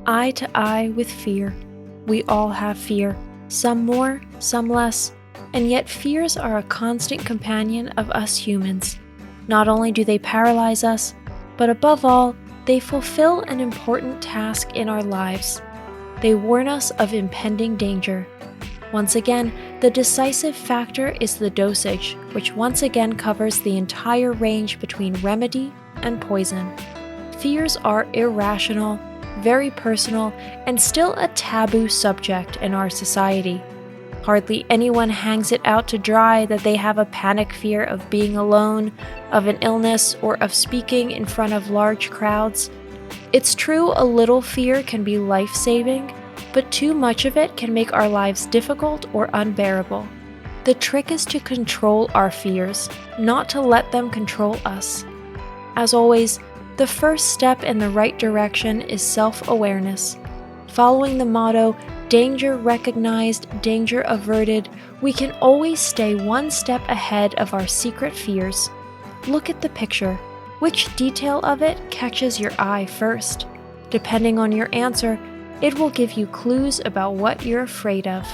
eye to eye with fear. We all have fear, some more, some less, and yet fears are a constant companion of us humans. Not only do they paralyze us, but above all, they fulfill an important task in our lives. They warn us of impending danger. Once again, the decisive factor is the dosage, which once again covers the entire range between remedy and poison. Fears are irrational, very personal, and still a taboo subject in our society. Hardly anyone hangs it out to dry that they have a panic fear of being alone, of an illness, or of speaking in front of large crowds. It's true a little fear can be life-saving, but too much of it can make our lives difficult or unbearable. The trick is to control our fears, not to let them control us. As always, the first step in the right direction is self-awareness. Following the motto, danger recognized, danger averted, we can always stay one step ahead of our secret fears. Look at the picture. Which detail of it catches your eye first? Depending on your answer, it will give you clues about what you're afraid of.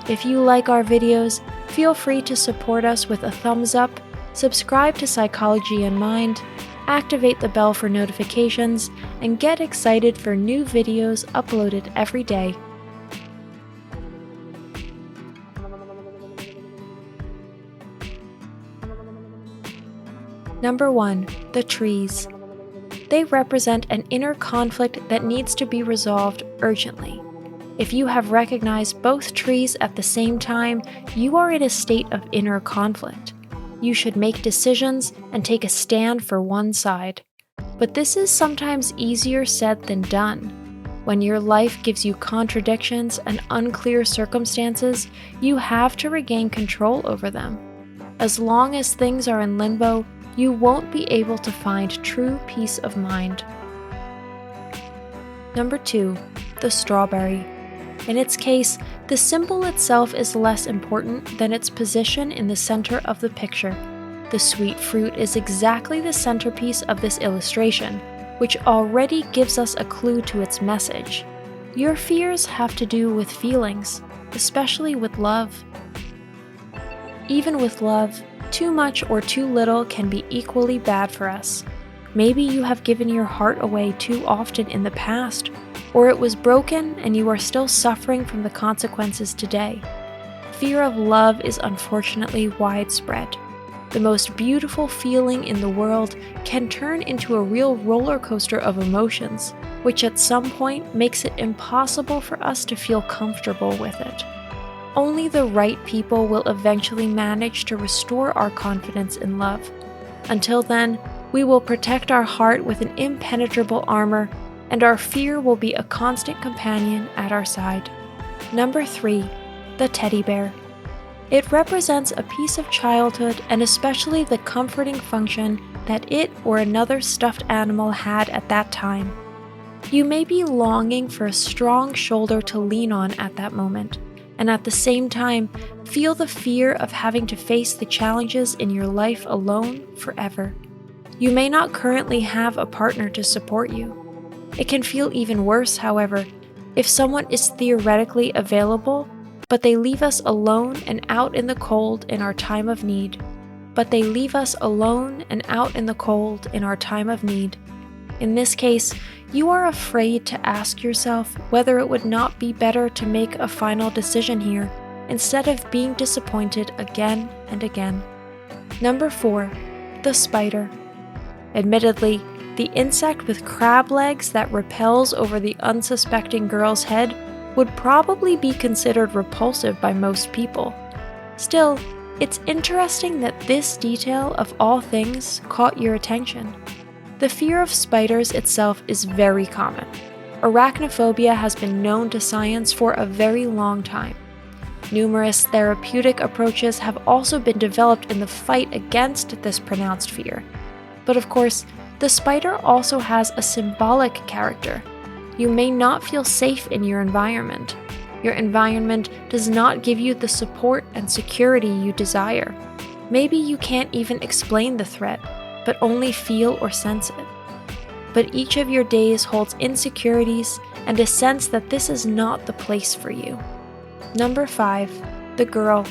If you like our videos, feel free to support us with a thumbs up, subscribe to Psychology in Mind, activate the bell for notifications, and get excited for new videos uploaded every day. Number 1. The trees. They represent an inner conflict that needs to be resolved urgently. If you have recognized both trees at the same time, you are in a state of inner conflict. You should make decisions and take a stand for one side. But this is sometimes easier said than done. When your life gives you contradictions and unclear circumstances, you have to regain control over them. As long as things are in limbo, you won't be able to find true peace of mind. Number 2. The strawberry. In its case, the symbol itself is less important than its position in the center of the picture. The sweet fruit is exactly the centerpiece of this illustration, which already gives us a clue to its message. Your fears have to do with feelings, especially with love. Even with love, too much or too little can be equally bad for us. Maybe you have given your heart away too often in the past, or it was broken and you are still suffering from the consequences today. Fear of love is unfortunately widespread. The most beautiful feeling in the world can turn into a real roller coaster of emotions, which at some point makes it impossible for us to feel comfortable with it. Only the right people will eventually manage to restore our confidence in love. Until then, we will protect our heart with an impenetrable armor, and our fear will be a constant companion at our side. Number 3. The teddy bear. It represents a piece of childhood and especially the comforting function that it or another stuffed animal had at that time. You may be longing for a strong shoulder to lean on at that moment, and at the same time, feel the fear of having to face the challenges in your life alone forever. You may not currently have a partner to support you. It can feel even worse, however, if someone is theoretically available, but they leave us alone and out in the cold in our time of need. In this case, you are afraid to ask yourself whether it would not be better to make a final decision here, instead of being disappointed again and again. Number 4. The spider. Admittedly, the insect with crab legs that rappels over the unsuspecting girl's head would probably be considered repulsive by most people. Still, it's interesting that this detail of all things caught your attention. The fear of spiders itself is very common. Arachnophobia has been known to science for a very long time. Numerous therapeutic approaches have also been developed in the fight against this pronounced fear. But of course, the spider also has a symbolic character. You may not feel safe in your environment. Your environment does not give you the support and security you desire. Maybe you can't even explain the threat, but only feel or sense it. but each of your days holds insecurities and a sense that this is not the place for you. Number 5, the girl.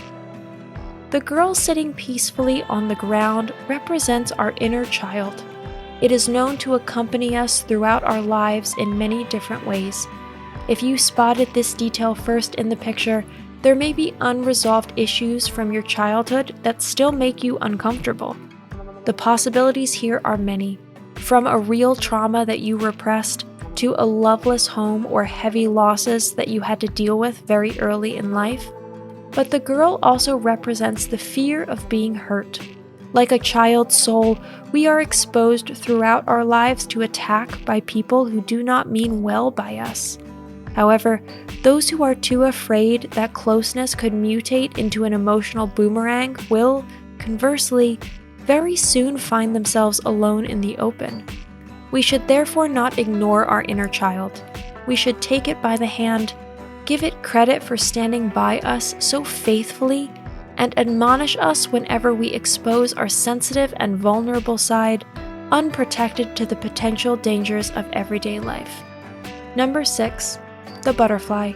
The girl sitting peacefully on the ground represents our inner child. It is known to accompany us throughout our lives in many different ways. If you spotted this detail first in the picture, there may be unresolved issues from your childhood that still make you uncomfortable. The possibilities here are many, from a real trauma that you repressed to a loveless home or heavy losses that you had to deal with very early in life. But the girl also represents the fear of being hurt. Like a child's soul, we are exposed throughout our lives to attack by people who do not mean well by us. However, those who are too afraid that closeness could mutate into an emotional boomerang will, conversely, very soon find themselves alone in the open. We should therefore not ignore our inner child. We should take it by the hand, give it credit for standing by us so faithfully, and admonish us whenever we expose our sensitive and vulnerable side, unprotected to the potential dangers of everyday life. Number 6, the butterfly.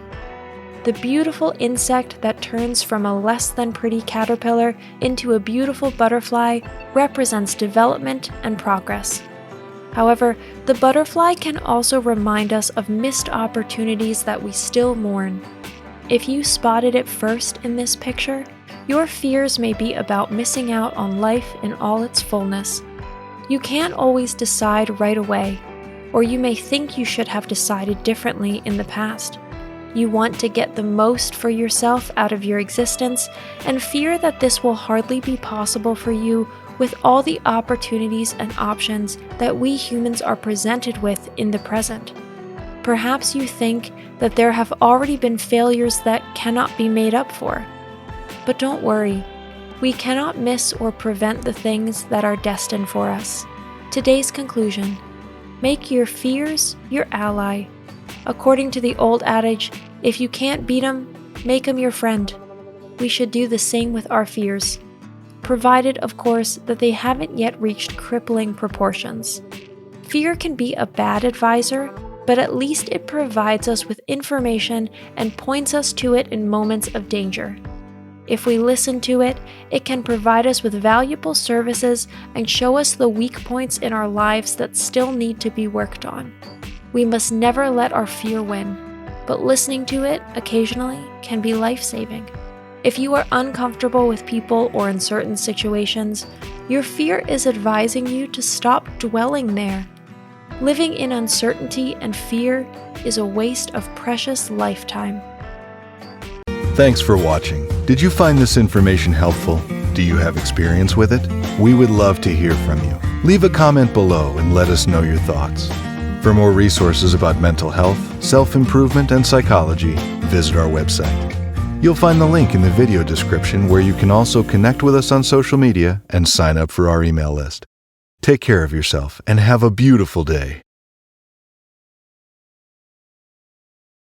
The beautiful insect that turns from a less than pretty caterpillar into a beautiful butterfly represents development and progress. However, the butterfly can also remind us of missed opportunities that we still mourn. If you spotted it first in this picture, your fears may be about missing out on life in all its fullness. You can't always decide right away, or you may think you should have decided differently in the past. You want to get the most for yourself out of your existence and fear that this will hardly be possible for you with all the opportunities and options that we humans are presented with in the present. Perhaps you think that there have already been failures that cannot be made up for. But don't worry, we cannot miss or prevent the things that are destined for us. Today's conclusion: make your fears your ally. According to the old adage, if you can't beat 'em, make 'em your friend. We should do the same with our fears, provided, of course, that they haven't yet reached crippling proportions. Fear can be a bad advisor, but at least it provides us with information and points us to it in moments of danger. If we listen to it, it can provide us with valuable services and show us the weak points in our lives that still need to be worked on. We must never let our fear win, but listening to it occasionally can be life-saving. If you are uncomfortable with people or in certain situations, your fear is advising you to stop dwelling there. Living in uncertainty and fear is a waste of precious lifetime. Thanks for watching. Did you find this information helpful? Do you have experience with it? We would love to hear from you. Leave a comment below and let us know your thoughts. For more resources about mental health, self-improvement, and psychology, visit our website. You'll find the link in the video description where you can also connect with us on social media and sign up for our email list. Take care of yourself and have a beautiful day.